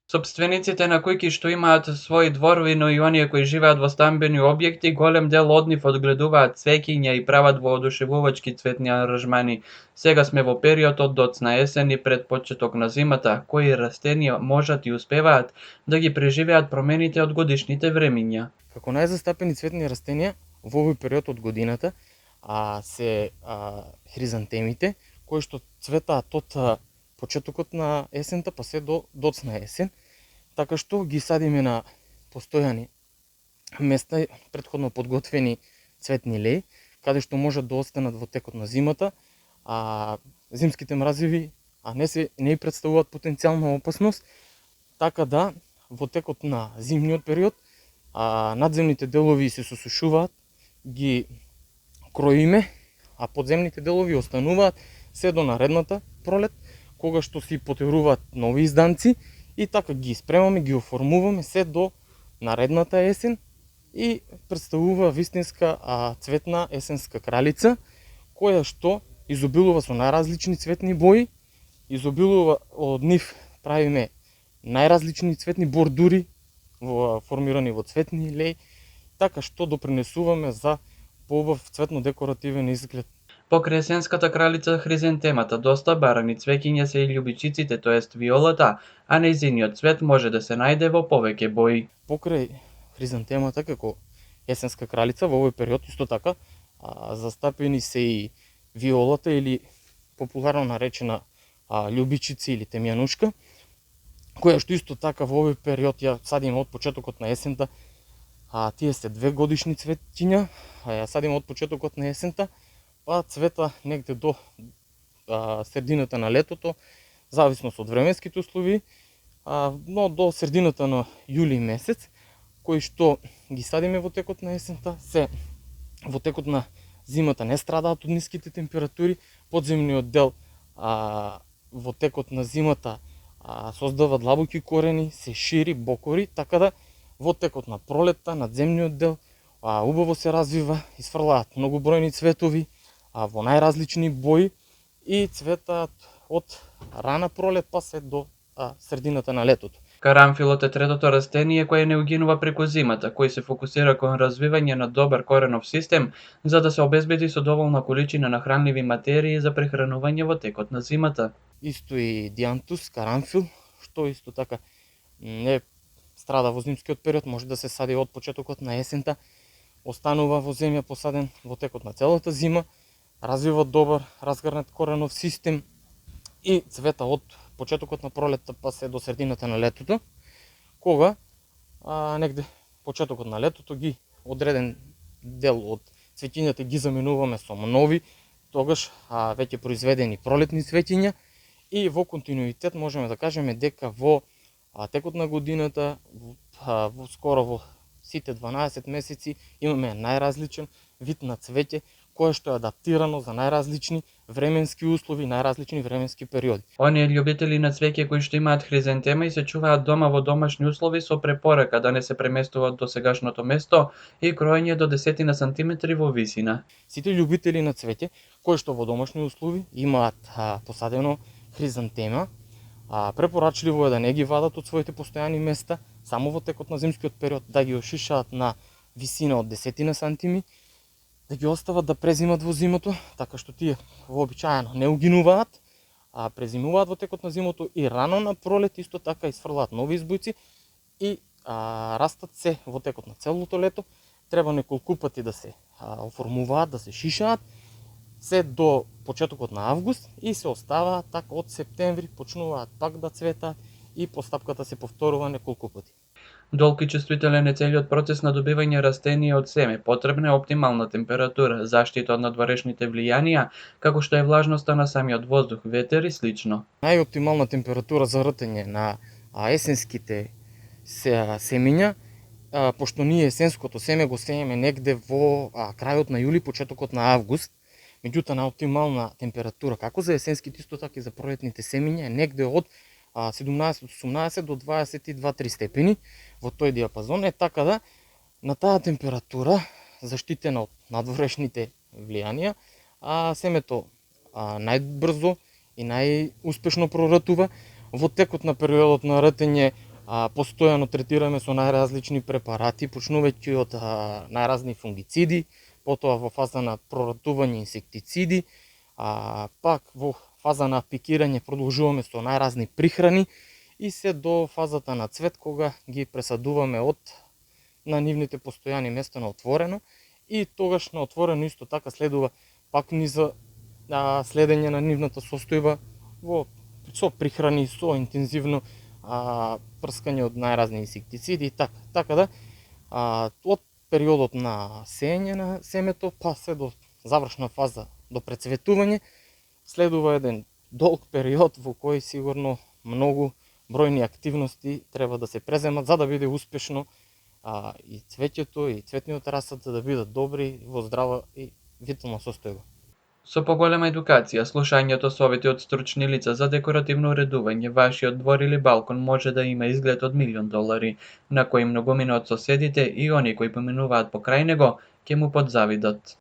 Собствениците на куќи што имаат свои дворови, но и оние кои живеат во стамбени објекти, голем дел од нив одгледуваат цвеќиња и прават воодушевувачки цветни аранжмани. Сега сме во период од доцна есен и пред почеток на зимата, кои растенија можат и успеваат да ги преживеат промените од годишните времиња. Како најзастапени цветни растенија во овој период од годината се хризантемите, кои што цветаат од почетокот на есента па се до доцна есен, така што ги садиме на постојани места, претходно подготвени цветни леи, каде што можат да останат во текот на зимата, а зимските мразиви не и представуваат потенцијална опасност, така да во текот на зимниот период надземните делови се сосушуваат, ги кроиме, а подземните делови остануваат се до наредната пролет, кога што си потеруваат нови изданци и така ги спремаме, ги оформуваме се до наредната есен и представува вистинска цветна есенска кралица, која што изобилува со најразлични цветни бои, изобилува од нив правиме најразлични цветни бордури формирани во цветни леи, така што допринесуваме за поубав цветно-декоративен изглед. Покрај есенската кралица хризантемата, доста барани цвеќиња се и љубичиците, тоест виолата, а нејзиниот цвет може да се најде во повеќе бои. Покрај хризантемата како есенска кралица во овој период исто така застапени се и виолата или популарно наречена љубичица или темјанушка, која што исто така во овој период ја садиме од почетокот на есента. Тие се 2 годишни цветиња, ја садиме од почетокот на есента, па цвета негде до средината на летото, зависност од временските услови, но до средината на јули месец, кои што ги садиме во текот на есента, се во текот на зимата не страдаат од ниските температури, подземниот дел во текот на зимата создава длабоки корени, се шири, бокори, така да во текот на пролетта надземниот дел убаво се развива, изфрлаат многобројни цветови во најразлични бои и цветаат од рана пролет па се до средината на летото. Карамфилот е третото растение кое не угинува преку зимата, кој се фокусира кон развивање на добар коренов систем за да се обезбеди со доволна количина на хранливи материи за прехранување во текот на зимата. Исто и диантус, карамфил, што исто така не страда во зимскиот период, може да се сади од почетокот на есента, останува во земја посаден во текот на целата зима, развива добар разгрнат коренов систем и цвета од почетокот на пролетта па се до средината на летото, кога негде почетокот на летото ги одреден дел од цветињата ги заменуваме со нови, тогаш веќе произведени пролетни цветиња и во континуитет можеме да кажеме дека во текот на годината, скоро во сите 12 месеци имаме најразличен вид на цвеќе кое што е адаптирано за најразлични временски услови, најразлични временски периоди. Оние љубители на цвеќе кои што имаат хризантема и се чуваат дома во домашни услови со препорака да не се преместуваат до сегашното место и кроење до 10 сантиметри во висина. Сите љубители на цвеќе кои што во домашни услови имаат посадено хризантема, препорачливо е да не ги вадат од своите постојани места, само во текот на зимскиот период да ги ошишаат на висина од 10 сантими, да ги остават да презимат во зимото, така што тие вообичаено не угинуваат, презимуваат во текот на зимото и рано на пролет исто така изфрлаат нови избојци и растат се во текот на целото лето. Треба неколку пати да се оформуваат, да се шишаат, се до почетокот на август и се оставаат така од септември, почнуваат пак да цветаат и постапката се повторува неколку пати. Долг и чувствителен е целиот процес на добивање растение од семе. Потребна е оптимална температура, заштита од надворешните влијанија, како што е влажноста на самиот воздух, ветер и слично. Најоптимална температура за ртење на есенските семиња, пошто ние есенското семе го сееме негде во крајот на јули, почетокот на август, меѓутоа најоптимална температура како за есенските, исто така и за пролетните семиња е негде од 17-18 до 22-3 степени во тој диапазон, е така да на таа температура, заштитена од надворешните влијанија, семето најбрзо и најуспешно проратува. Во текот на периодот на ртење Постојано третираме со најразлични препарати, почнувајќи од најразни фунгициди, потоа во фаза на проратување инсектициди, пак во фаза на пикирање продолжуваме со најразни прихрани и се до фазата на цвет кога ги пресадуваме од на нивните постојани места на отворено и тогаш на отворено исто така следува пак низа следење на нивната состојба со прихрани, со интензивно прскање од најразни инсектициди и така. Така да, од периодот на сеење на семето па се до завршна фаза до прецветување следува еден долг период во кој сигурно многу бројни активности треба да се преземат за да биде успешно и цвеќето и цветниот расад да бидат добри во здрава и витална состојба. Со поголема едукација, слушањето совети од стручни лица за декоративно уредување, вашиот двор или балкон може да има изглед од $1.000.000, на кој многумина од соседите и оние кои поминуваат покрај него ќе му подзавидат.